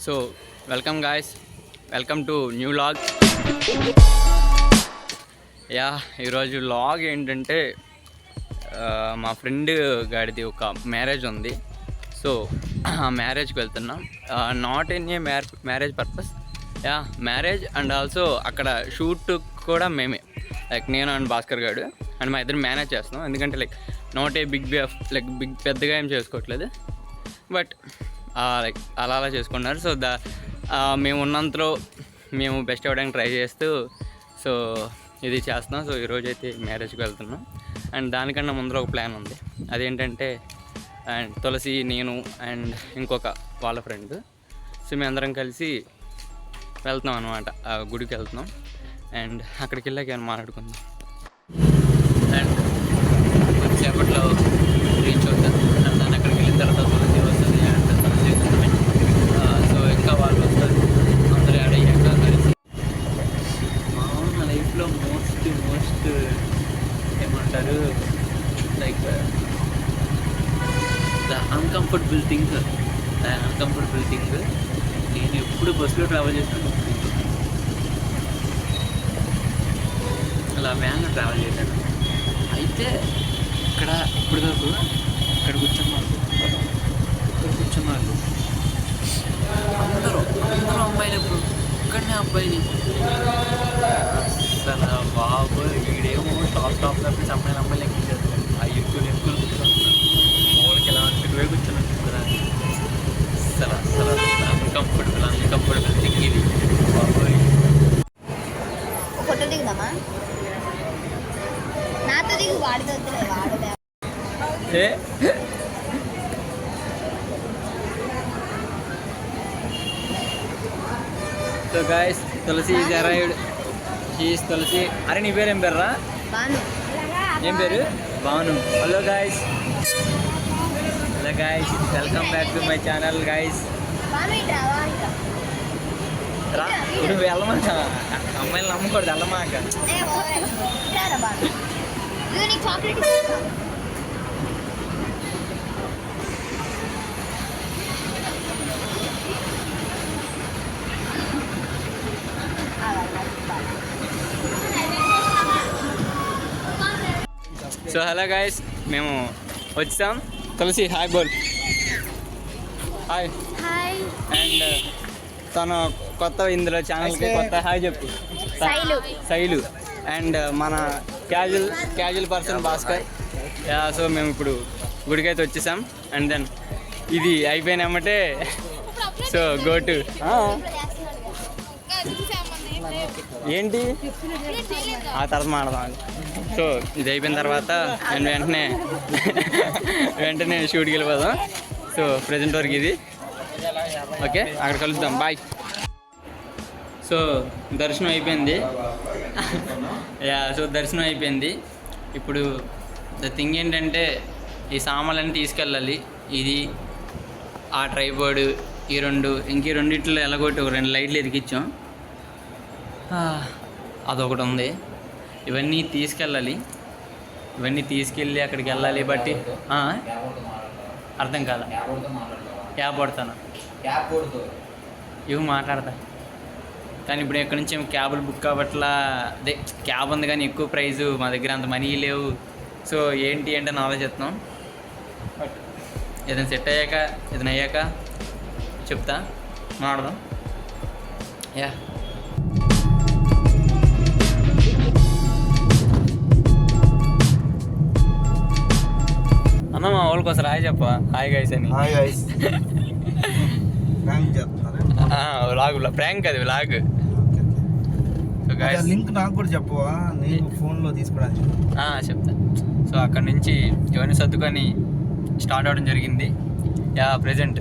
So welcome guys, welcome to new vlog. ఈరోజు vlog ఏంటంటే మా ఫ్రెండ్ గాడిది ఒక మ్యారేజ్ ఉంది. సో ఆ మ్యారేజ్కి వెళ్తున్నాం. Not in a marriage purpose, marriage and also అక్కడ షూట్ కూడా మేమే, లైక్ నేను అండ్ భాస్కర్ గారు అండ్ మా ఇద్దరు మేనేజ్ చేస్తున్నాం. ఎందుకంటే నాట్ ఏ బిగ్ పెద్దగా ఏం చేసుకోవట్లేదు, బట్ లైక్ అలా చేసుకున్నారు. సో మేము ఉన్నంతలో మేము బెస్ట్ అవ్వడానికి ట్రై చేస్తూ సో ఇది చేస్తున్నాం. సో ఈరోజు అయితే మ్యారేజ్కి వెళ్తున్నాం. అండ్ దానికన్నా ముందర ఒక ప్లాన్ ఉంది. అదేంటంటే అండ్ తులసి, నేను అండ్ ఇంకొక వాళ్ళ ఫ్రెండ్, సో మేము అందరం కలిసి వెళ్తున్నాం అనమాట. ఆ గుడికి వెళ్తున్నాం. అండ్ అక్కడికి వెళ్ళాక ఏమైనా మాట్లాడుకుందాం. అండ్ కొద్దిసేపట్లో రీచ్ అవుతాం. అండ్ దాన్ని అక్కడికి వెళ్ళిన తర్వాత తులసి వస్తుంది. అండ్ తులసి సో ఇంకా వాళ్ళు వస్తారు. అందరూ యాడ్ అయ్యాక కలిసి మా లైఫ్లో మోస్ట్ ఏమంటారు, లైక్ ద అన్కంఫర్టబుల్ థింగ్ నేను ఎప్పుడు బస్సులో ట్రావెల్ చేశాను, అలా వ్యాన్లో ట్రావెల్ చేశాను. అయితే ఇప్పుడు దాకా ఇక్కడ కూర్చున్నారు అందరూ అమ్మాయిలు. ఎప్పుడు ఇక్కడనే అబ్బాయిని అసలు బాబు వీడేమో స్టాప్ తప్పించి అమ్మాయిలు ఎక్కించారు. ఆ ఎక్కులు కూర్చుంటున్నారు. మూలకి ఎలా ఇటువే కూర్చున్నాను. అసలు అన్కంఫర్టబుల్ థింగ్ ఇది బాబోయ్. ఫోటో దిగుదామా? నాతో దిగు, వాడితో వాడలే. So guys, Tulasi is arrived. She is Tulasi. అరే నీ పేరు ఏం పేర్రా? ఏం పేరు? Banu. Hello guys, welcome back to my channel guys. రా, నువ్వు వెళ్ళమాక, అమ్మాయిలు నమ్మకూడదు, వెళ్ళమాక. సో హలో గాయస్, మేము వచ్చాం. తులసి హాయ్ బోల్. హాయ్. అండ్ తను కొత్త ఇందులో ఛానల్కి కొత్త. హాయ్ చెప్పు. శైలు. అండ్ మన క్యాజువల్ పర్సన్ భాస్కర్. సో మేము ఇప్పుడు గుడికి అయితే వచ్చేసాం. అండ్ దెన్ ఇది అయిపోయినామంటే సో గో టు ఏంటి ఆ తర్వాత మాడదాం. సో ఇది అయిపోయిన తర్వాత అండ్ వెంటనే షూట్కి వెళ్ళిపోదాం. సో ప్రజెంట్ వరకు ఇది ఓకే, అక్కడ కలుద్దాం. బాయ్. సో దర్శనం అయిపోయింది. దర్శనం అయిపోయింది. ఇప్పుడు ద థింగ్ ఏంటంటే ఈ సామాన్లన్నీ తీసుకెళ్ళాలి. ఇది ఆ ట్రైపోర్డ్, ఈ రెండిట్లో ఎలాగొట్టి ఒక 2 లైట్లు ఎదిగించాం. అదొకటి ఉంది. ఇవన్నీ తీసుకెళ్ళాలి. ఇవన్నీ తీసుకెళ్ళి అక్కడికి వెళ్ళాలి. బట్టి అర్థం కాదా? క్యాబ్ పడతాను, ఇవి మాట్లాడతా. కానీ ఇప్పుడు ఎక్కడి నుంచి క్యాబులు బుక్ అవ్వట్లా. అదే క్యాబ్ ఉంది కానీ ఎక్కువ ప్రైజు, మా దగ్గర అంత మనీ లేవు. సో ఏంటి అని ఆలోచిస్తున్నాం. బట్ ఏదైనా సెట్ అయ్యాక, ఏదైనా అయ్యాక చెప్తా, మాట్లాడదాం. అన్న మా వాళ్ళకి వస్తారు. హాయ్ చెప్ప. హాయ్ గైస్ అని. ప్రాంక్ అది వ్లాగ్. లింక్ నాకు కూడా చెప్పవా, నేను ఫోన్లో తీసుకోవడానికి చెప్తా. సో అక్కడ నుంచి ఇవన్నీ సర్దుకొని స్టార్ట్ అవ్వడం జరిగింది. ప్రెజెంట్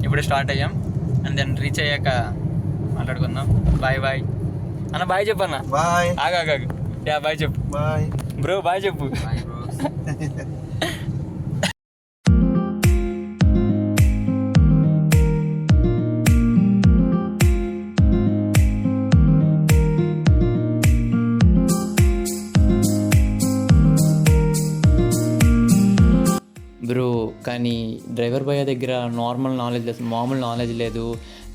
ఇప్పుడు స్టార్ట్ అయ్యాం. అండ్ దెన్ రీచ్ అయ్యాక మాట్లాడుకుందాం. బాయ్ అన్న. బాయ్ చెప్పు అన్న. బాయ్. ఆగాగు. బాయ్ చెప్పు. Bye bro. బాయ్ చెప్పు. బ్రో కానీ ద డ్రైవర్ భయ్య దగ్గర నార్మల్ నాలెడ్జ్ లేదు, మామూలు నాలెడ్జ్ లేదు.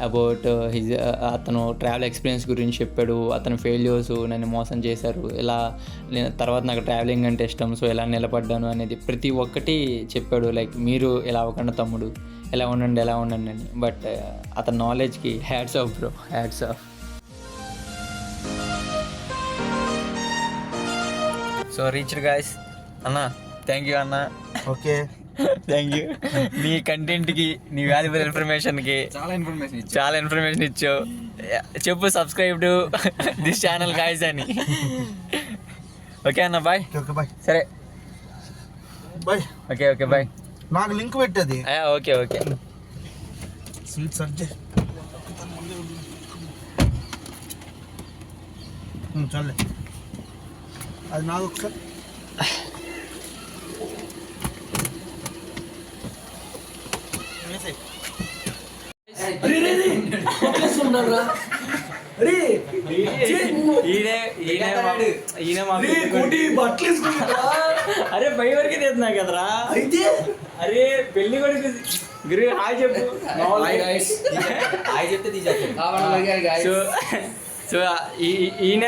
అబౌట్ హిజ్ అతను ట్రావెల్ ఎక్స్పీరియన్స్ గురించి చెప్పాడు. అతను ఫెయిల్యూర్స్, నన్ను మోసం చేశారు, ఇలా తర్వాత నాకు ట్రావెలింగ్ అంటే ఇష్టం, సో ఎలా నిలబడ్డాను అనేది ప్రతి ఒక్కటి చెప్పాడు. లైక్ మీరు ఎలా అవ్వకుండా తమ్ముడు, ఎలా ఉండండి అని. బట్ అతని నాలెడ్జ్కి hats off bro, hats off. So reached guys అన్న, థ్యాంక్ యూ అన్న. Okay, thank you. నీ కంటెంట్కి, నీ వాల్యుబుల్ ఇన్ఫర్మేషన్కి చాలా ఇన్ఫర్మేషన్ ఇచ్చావు. చెప్పు subscribe to this channel guys అని. ఓకే అన్న, బాయ్. Okay bye. సరే బాయ్. Okay bye. నాకు లింక్ పెట్టది. ఓకే స్వీట్ సర్జే చాలే, అది నాకు ఒకసారి. అరే పై వరకే తెస్తున్నా కదరా. అయితే అరే పెళ్లి కొడుకు గురు హాయ్ చెప్పు. సో ఈయన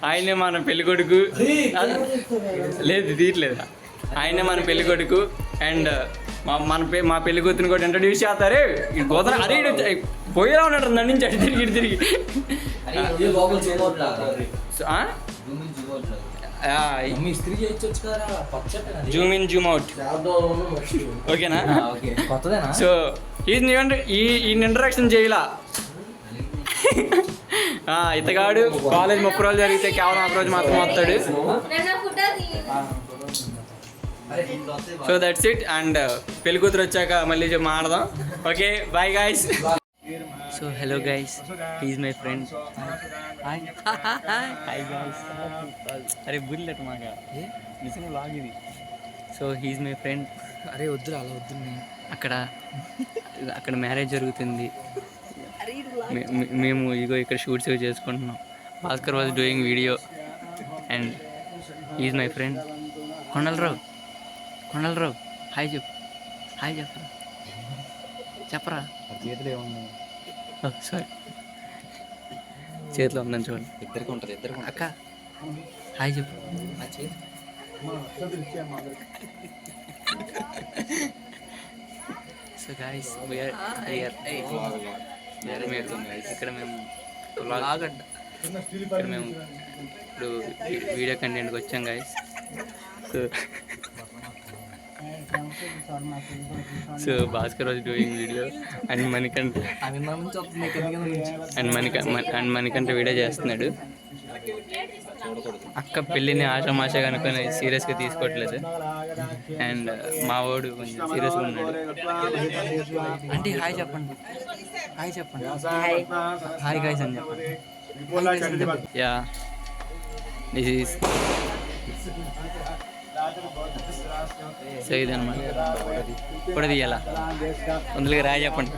ఆయనే మన పెళ్లి కొడుకు. లేదు తీయట్లేదు. ఆయనే మన పెళ్లి కొడుకు. అండ్ మా పెళ్లి కూతురు కూడా ఇంట్రడ్యూస్ చేస్తారే. గోతన అరే పోయేలా ఉన్నాడు నన్ను నుంచి అటు తిరిగి జూమ్ ఇన్ జూమ్ అవుట్. ఓకేనా? సో ఈ ఇంట్రడక్షన్ చేయలా. ఇతగాడు కాలేజ్ 30 రోజులు జరిగితే కేవలం ఒక రోజు మాత్రం వస్తాడు. So that's it. అండ్ పెళ్లి కూతురు వచ్చాక మళ్ళీ మాట్లాడదాం. Okay bye guys. So hello guys, he's my friend. Hi guys. అరే బుల్లెట్ మాగా నిజంగా లాగ్ ఇది. So he's my friend. అరే వద్దురా, అలా వద్దు. అక్కడ మ్యారేజ్ జరుగుతుంది. మేము ఇగో ఇక్కడ షూట్స్ చేసుకుంటున్నాం. Bhaskar was doing video and he's my friend Kondalarao. Hi చెప్పరా. చేతిలో ఏముంది? సారీ, చేతిలో ఉందని చూడండి. ఇద్దరికి ఉంటుంది. అక్క హాయ్ చెప్పు. నా చేతి సో గాయస్ ఇక్కడ మేము ఇప్పుడు వీడియో కంటెంట్కి వచ్చాం guys. So Bhaskar was doing video and Manikanta video చేస్తున్నాడు. అక్క పెళ్ళిని ఆషామాషగా అనుకుని సీరియస్గా తీసుకోవట్లేదు. అండ్ మా వాడు కొంచెం సీరియస్గా ఉన్నాడు. అంటే హాయ్ చెప్పండి. హాయ్ గైస్ అని చెప్పండి. Yeah this is. సో ఇదన్నమాట. ఇప్పుడు తీయాలా అందులోకి రాయి చెప్పండి.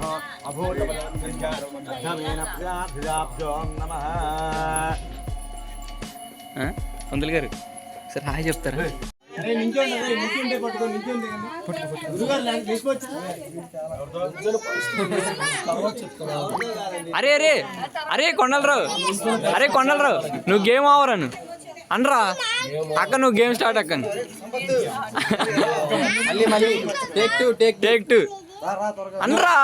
అందులు గారు సార్ హాయ్ చెప్తారా? అరే అరే అరే కొండలరావు, నువ్వు గేమ్ ఓవర్ అను అనరా అక్క. నువ్వు గేమ్ స్టార్ట్ అక్క. టేక్ టూ అనరా.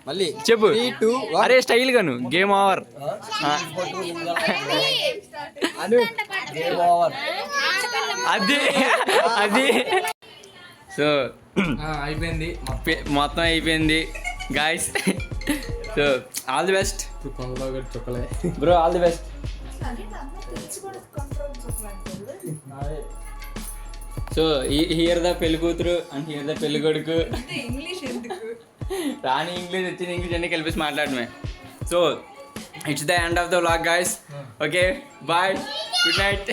మళ్ళీ చెప్పు. అరే స్టైల్ గాను గేమ్ ఓవర్. అది సో అయిపోయింది, మొత్తం అయిపోయింది guys. So all the best bro, all the best. So here the పెళ్లి కూతురు అండ్ హియర్ ద పెళ్లి కొడుకు. రాని ఇంగ్లీష్ వచ్చిన ఇంగ్లీష్ అన్ని కలిపేసి మాట్లాడమే. So it's the end of the vlog guys. Okay bye, good night.